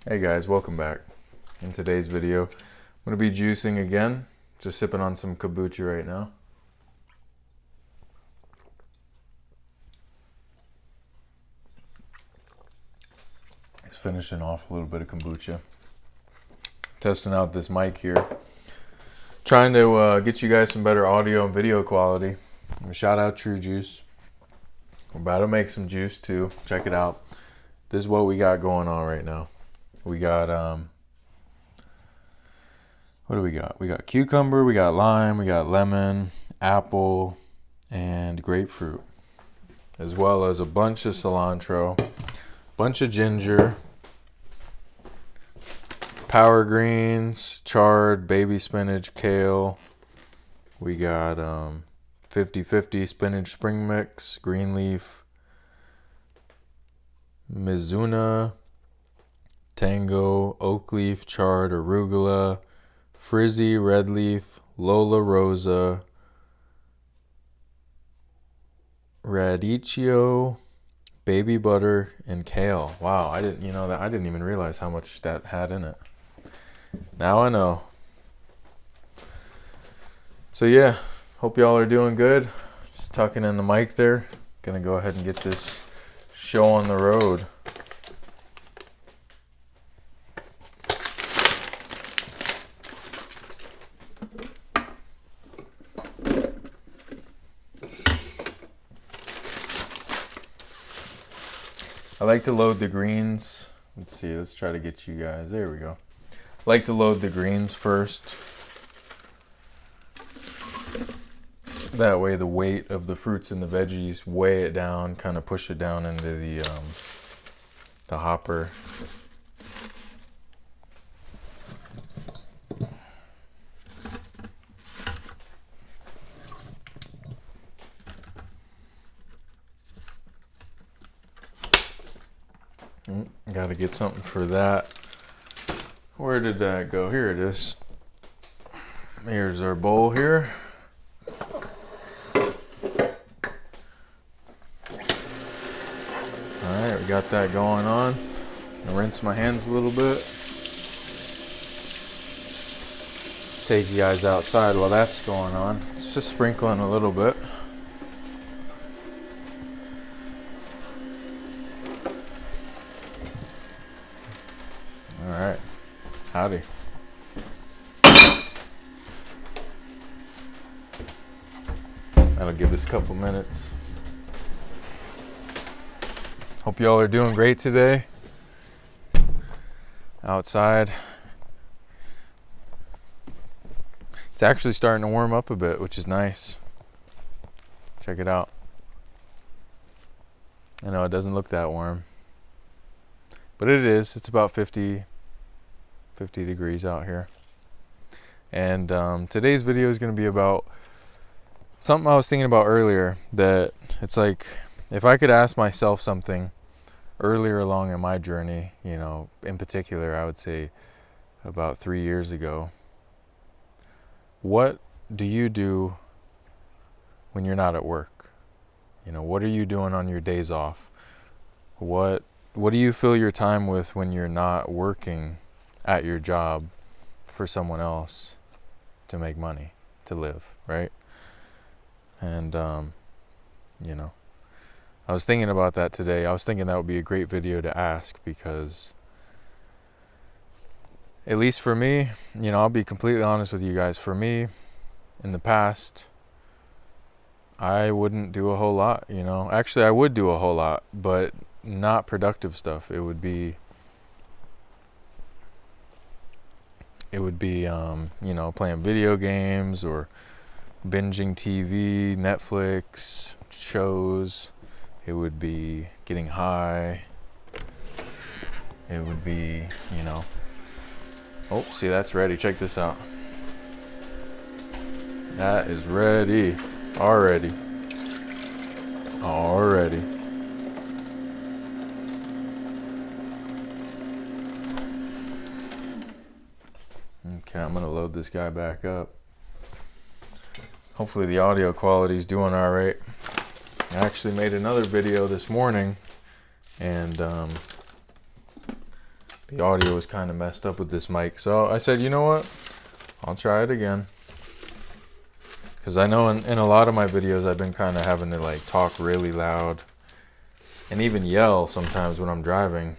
Hey guys, welcome back. In today's video, I'm going to be juicing again. Just sipping on some kombucha right now. Just finishing off a little bit of kombucha. Testing out this mic here. Trying to get you guys some better audio and video quality. Shout out True Juice. We're about to make some juice too. Check it out. This is what we got going on right now. We got, what do we got? We got cucumber, we got lime, we got lemon, apple, and grapefruit. As well as a bunch of cilantro, bunch of ginger, power greens, chard, baby spinach, kale. We got 50-50 spinach spring mix, green leaf, mizuna, tango, oak leaf, chard, arugula, frizzy, red leaf, Lola Rosa, radicchio, baby butter, and kale. Wow, I didn't even realize how much that had in it. Now I know. So yeah, hope y'all are doing good. Just tucking in the mic there. Gonna go ahead and get this show on the road. I like to load the greens. Let's see, let's try to get you guys. There we go. I like to load the greens first. That way the weight of the fruits and the veggies weigh it down, kind of push it down into the hopper. Got to get something for that. Where did that go? Here it is. Here's our bowl here. Alright, we got that going on. I'll rinse my hands a little bit. Take you guys outside while that's going on. It's just sprinkling a little bit. Alright, howdy. That'll give us a couple minutes. Hope y'all are doing great today. Outside. It's actually starting to warm up a bit, which is nice. Check it out. I know it doesn't look that warm, but it is. It's about 50 degrees out here. And today's video is going to be about something I was thinking about earlier, that it's like if I could ask myself something earlier along in my journey, in particular, I would say about 3 years ago, what do you do when you're not at work? What are you doing on your days off? What do you fill your time with when you're not working at your job for someone else to make money, to live, right? And, I was thinking about that today. I was thinking that would be a great video to ask because, at least for me, I'll be completely honest with you guys. For me, in the past, I wouldn't do a whole lot, Actually, I would do a whole lot, but not productive stuff. It would be, playing video games or binging TV, Netflix, shows. It would be getting high. It would be, Oh, see, that's ready. Check this out. That is ready. Already. Okay, I'm going to load this guy back up. Hopefully the audio quality is doing all right. I actually made another video this morning, and the audio was kind of messed up with this mic. So I said, you know what? I'll try it again. Because I know in a lot of my videos I've been kind of having to like talk really loud and even yell sometimes when I'm driving.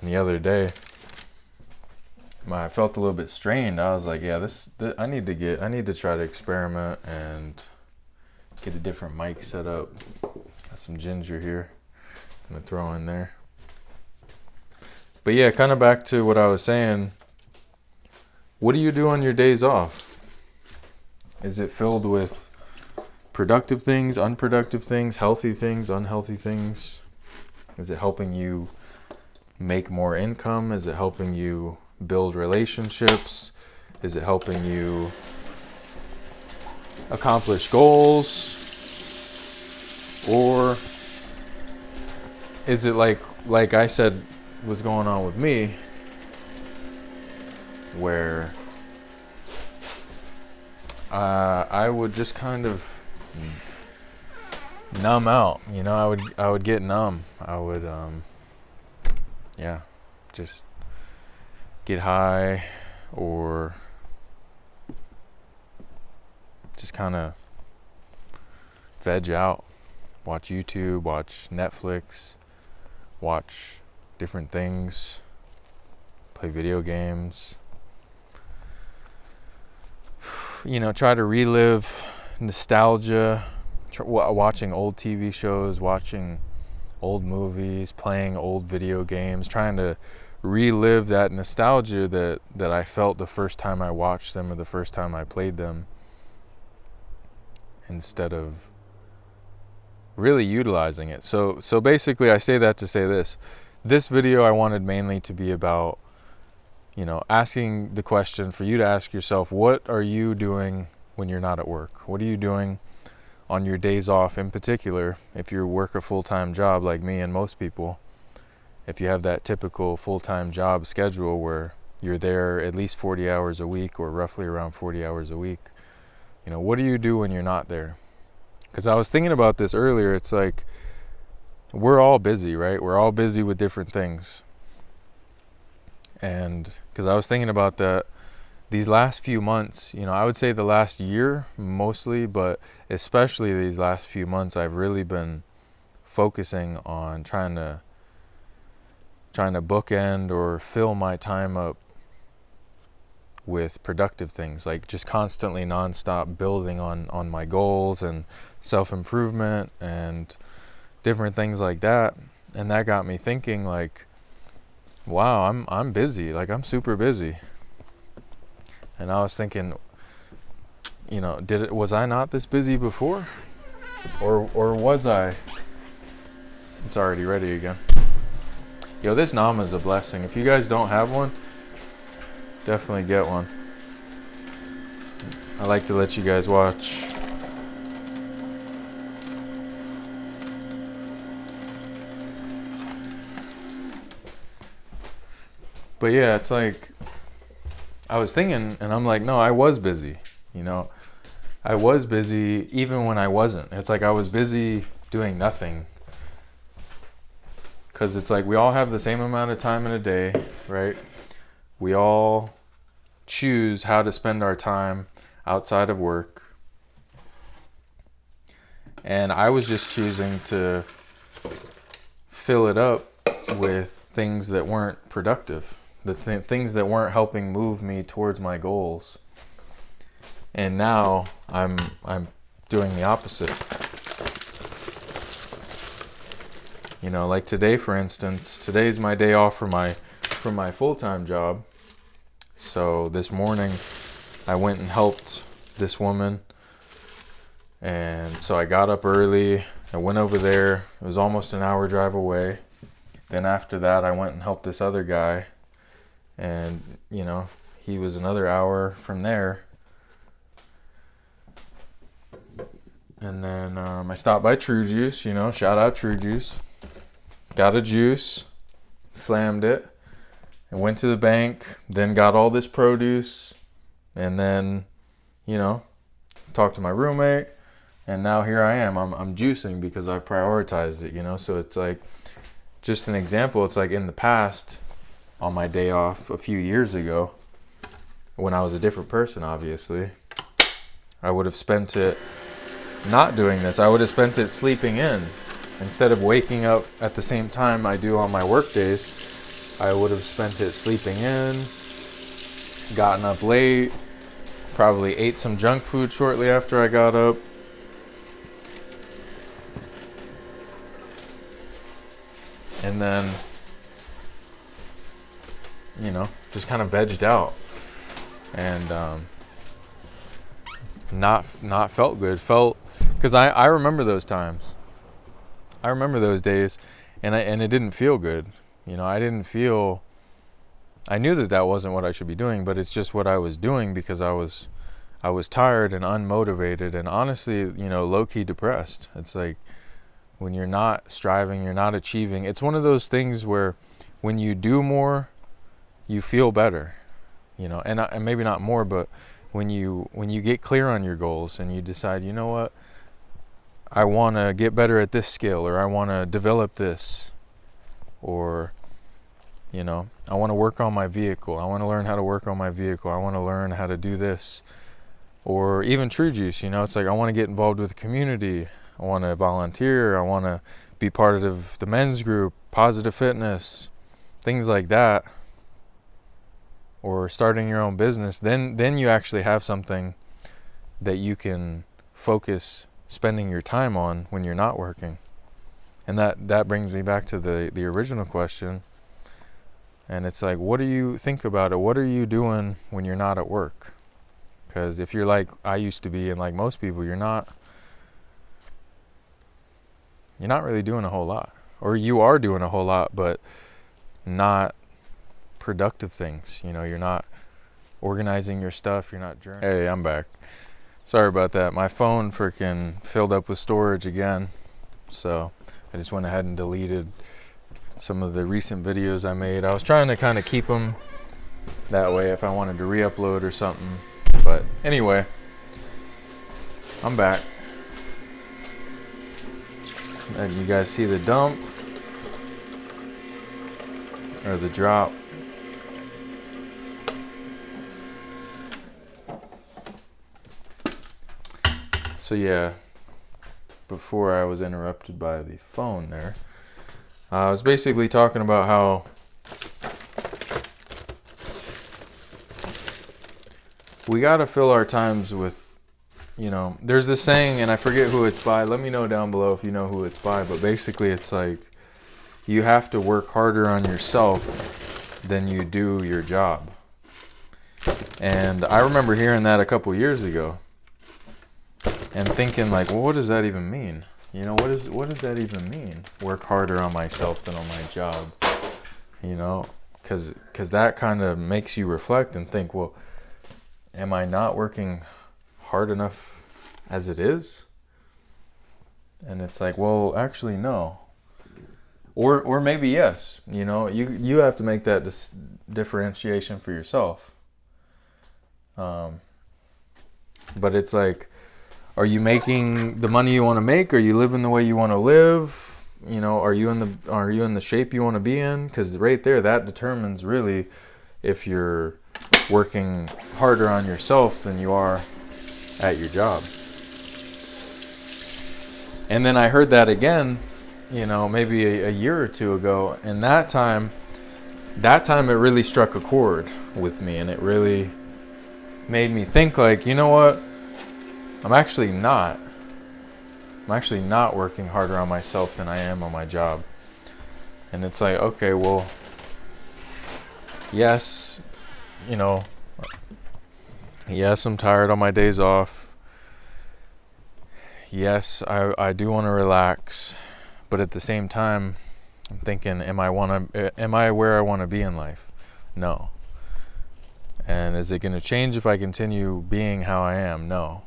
And the other day I felt a little bit strained. I was like, yeah, this I need to try to experiment and get a different mic set up. Got some ginger here I'm gonna throw in there. But yeah, kind of back to what I was saying. What do you do on your days off? Is it filled with productive things, unproductive things, healthy things, unhealthy things? Is it helping you make more income? Is it helping you build relationships? Is it helping you accomplish goals? Or is it like I said was going on with me, where I would just kind of numb out, you know? I would get numb. I would just get high, or just kind of veg out, watch YouTube, watch Netflix, watch different things, play video games, you know, try to relive nostalgia, watching old TV shows, watching old movies, playing old video games, trying to relive that nostalgia that I felt the first time I watched them or the first time I played them, instead of really utilizing it. So basically I say that to say this video I wanted mainly to be about, you know, asking the question for you to ask yourself, what are you doing when you're not at work? What are you doing on your days off? In particular, if you work a full-time job like me and most people, if you have that typical full-time job schedule where you're there at least 40 hours a week, or roughly around 40 hours a week, you know, what do you do when you're not there? Because I was thinking about this earlier. It's like, we're all busy, right? We're all busy with different things. And because I was thinking about that these last few months, you know, I would say the last year mostly, but especially these last few months, I've really been focusing on trying to bookend or fill my time up with productive things, like just constantly nonstop building on my goals and self-improvement and different things like that. And that got me thinking, like, wow, I'm busy, like I'm super busy. And I was thinking, you know, was I not this busy before? Or was I? It's already ready again. Yo, this Nama is a blessing. If you guys don't have one, definitely get one. I like to let you guys watch. But yeah, it's like, I was thinking, and I'm like, no, I was busy. You know, I was busy even when I wasn't. It's like I was busy doing nothing. Because it's like we all have the same amount of time in a day, right? We all choose how to spend our time outside of work. And I was just choosing to fill it up with things that weren't productive, the things that weren't helping move me towards my goals. And now I'm doing the opposite. You know, like today, for instance, today's my day off from my full-time job. So this morning I went and helped this woman. And so I got up early, I went over there. It was almost an hour drive away. Then after that, I went and helped this other guy. And, you know, he was another hour from there. And then I stopped by True Juice, you know, shout out True Juice. Got a juice, slammed it, and went to the bank, then got all this produce, and then, you know, talked to my roommate, and now here I am. I'm juicing because I prioritized it, you know. So it's like, just an example, it's like in the past, on my day off a few years ago, when I was a different person, obviously, I would have spent it not doing this. I would have spent it sleeping in. Instead of waking up at the same time I do on my work days, I would have spent it sleeping in, gotten up late, probably ate some junk food shortly after I got up. And then, you know, just kind of vegged out. And not felt good. Because I remember those times. I remember those days, and it didn't feel good. You know, I knew that wasn't what I should be doing, but it's just what I was doing because I was tired and unmotivated and honestly, you know, low-key depressed. It's like when you're not striving, you're not achieving. It's one of those things where when you do more, you feel better, you know, and maybe not more, but when you get clear on your goals and you decide, you know what, I want to get better at this skill, or I want to develop this, or, you know, I want to work on my vehicle. I want to learn how to work on my vehicle. I want to learn how to do this. Or even True Juice, you know, it's like I want to get involved with the community. I want to volunteer. I want to be part of the men's group, Positive Fitness, things like that. Or starting your own business. Then you actually have something that you can focus spending your time on when you're not working. And that brings me back to the original question. And it's like, what do you think about it? What are you doing when you're not at work? Because if you're like I used to be, and like most people, you're not really doing a whole lot. Or you are doing a whole lot, but not productive things. You know, you're not organizing your stuff, you're not journaling. Hey, I'm back. Sorry about that. My phone freaking filled up with storage again. So I just went ahead and deleted some of the recent videos I made. I was trying to kind of keep them that way if I wanted to re-upload or something. But anyway, I'm back. And you guys see the dump or the drop. So yeah, before I was interrupted by the phone there, I was basically talking about how we gotta fill our times with, you know, there's this saying, and I forget who it's by. Let me know down below if you know who it's by. But basically it's like, you have to work harder on yourself than you do your job. And I remember hearing that a couple years ago and thinking like, well, what does that even mean? You know, what does that even mean? Work harder on myself than on my job. You know, because that kind of makes you reflect and think, well, am I not working hard enough as it is? And it's like, well, actually, no. Or maybe yes. You know, you have to make that differentiation for yourself. But it's like, are you making the money you want to make? Are you living the way you want to live? You know, are you in the shape you want to be in? Because right there, that determines really if you're working harder on yourself than you are at your job. And then I heard that again, you know, maybe a year or two ago, and that time it really struck a chord with me, and it really made me think like, you know what? I'm actually not working harder on myself than I am on my job. And it's like, okay, well, yes, you know, yes, I'm tired on my days off. Yes, I do want to relax, but at the same time, I'm thinking, am I where I want to be in life? No. And is it going to change if I continue being how I am? No.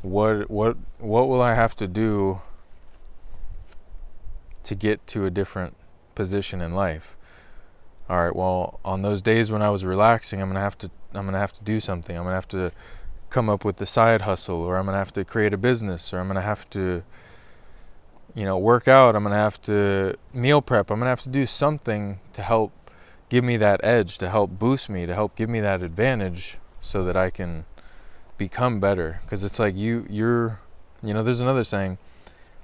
What will I have to do to get to a different position in life? All right, well, on those days when I was relaxing, I'm gonna have to do something. I'm gonna have to come up with the side hustle, or I'm gonna have to create a business, or I'm gonna have to, you know, work out. I'm gonna have to meal prep. I'm gonna have to do something to help give me that edge, to help boost me, to help give me that advantage so that I can become better. Because it's like you're there's another saying,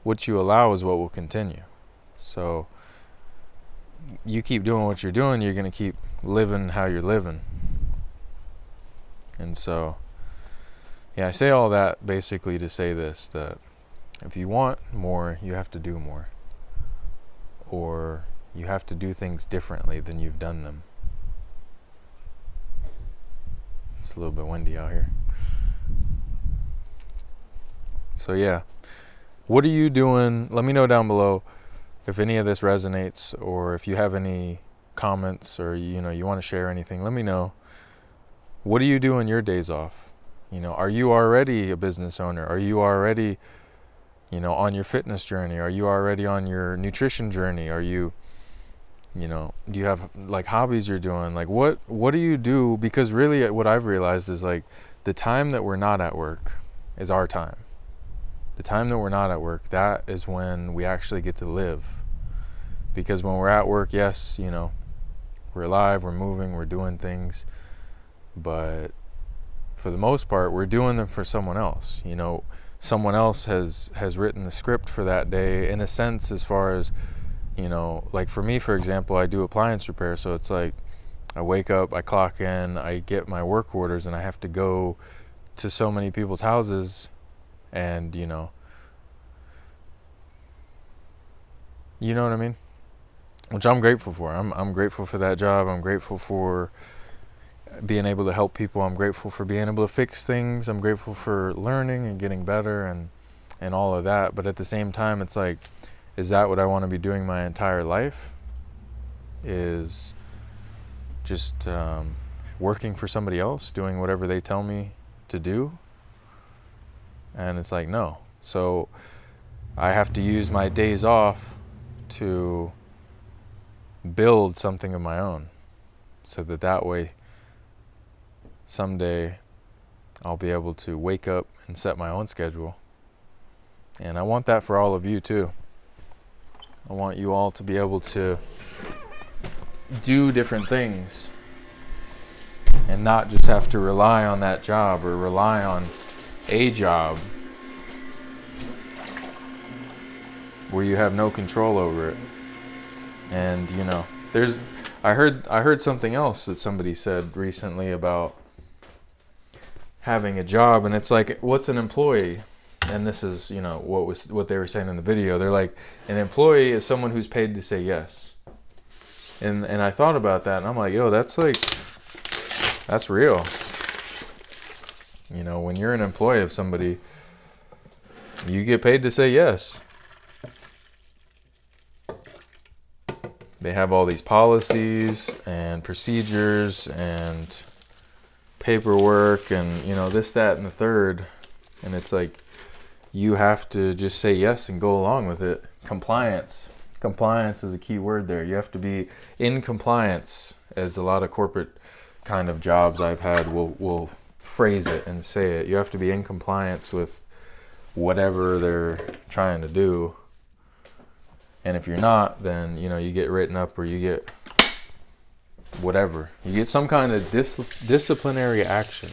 what you allow is what will continue. So you keep doing what you're doing, you're going to keep living how you're living. And so, yeah, I say all that basically to say this, that if you want more, you have to do more. Or you have to do things differently than you've done them. It's a little bit windy out here. So yeah, what are you doing? Let me know down below if any of this resonates, or if you have any comments, or you want to share anything. Let me know. What do you do on your days off? Are you already a business owner? Are you already on your fitness journey? Are you already on your nutrition journey? Are you do you have like hobbies you're doing? Like what do you do? Because really what I've realized is like the time that we're not at work is our time. The time that we're not at work, that is when we actually get to live. Because when we're at work, yes, we're alive, we're moving, we're doing things, but for the most part we're doing them for someone else. Someone else has written the script for that day, in a sense, as far as like for me, for example, I do appliance repair. So it's like I wake up, I clock in, I get my work orders, and I have to go to so many people's houses, and you know what I mean, which I'm grateful for. I'm grateful for that job. I'm grateful for being able to help people. I'm grateful for being able to fix things. I'm grateful for learning and getting better and all of that. But at the same time, it's like, is that what I want to be doing my entire life? Is just working for somebody else, doing whatever they tell me to do? And it's like, no. So I have to use my days off to build something of my own, so that way someday I'll be able to wake up and set my own schedule. And I want that for all of you too. I want you all to be able to do different things and not just have to rely on that job or rely on a job where you have no control over it. And I heard something else that somebody said recently about having a job, and it's like, what's an employee? And this is what they were saying in the video. They're like, an employee is someone who's paid to say yes. And I thought about that, and I'm like, yo, that's real. When you're an employee of somebody, you get paid to say yes. They have all these policies and procedures and paperwork and this, that, and the third, and it's like you have to just say yes and go along with it. Compliance is a key word there. You have to be in compliance, as a lot of corporate kind of jobs I've had will phrase it and say it. You have to be in compliance with whatever they're trying to do. And if you're not, then you get written up, or you get whatever. You get some kind of disciplinary action.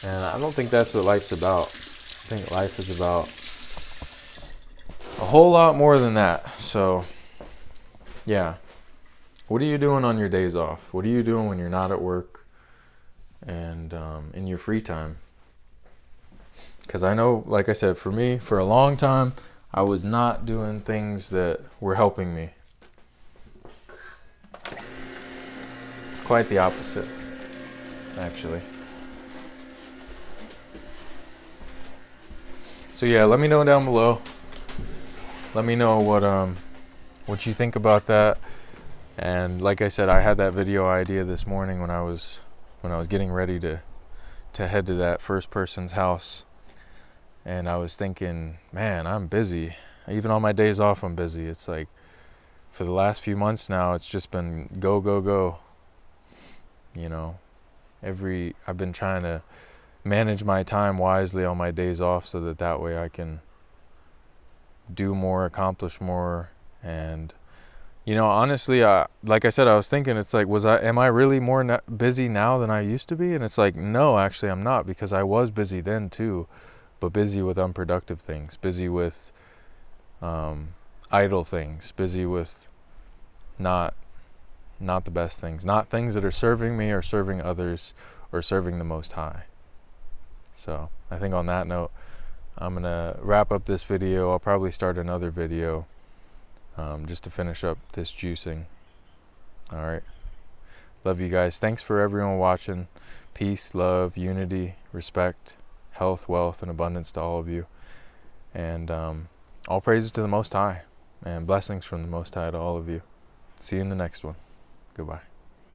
And I don't think that's what life's about. I think life is about a whole lot more than that. So, yeah. What are you doing on your days off? What are you doing when you're not at work and in your free time? Because I know, like I said, for me, for a long time, I was not doing things that were helping me. Quite the opposite, actually. So yeah, let me know down below. Let me know what you think about that. And like I said, I had that video idea this morning when I was getting ready to head to that first person's house. And I was thinking, man, I'm busy. Even on my days off, I'm busy. It's like, for the last few months now, it's just been go, go, go. I've been trying to manage my time wisely on my days off, so that way I can do more, accomplish more, and You know, honestly, like I said, I was thinking, it's like, am I really more busy now than I used to be? And it's like, no, actually, I'm not, because I was busy then too, but busy with unproductive things, busy with idle things, busy with not the best things, not things that are serving me or serving others or serving the Most High. So I think on that note, I'm gonna wrap up this video. I'll probably start another video just to finish up this juicing. All right, love you guys. Thanks for everyone watching. Peace, love, unity, respect, health, wealth, and abundance to all of you. And all praises to the Most High, and blessings from the Most High to all of you. See you in the next one. Goodbye.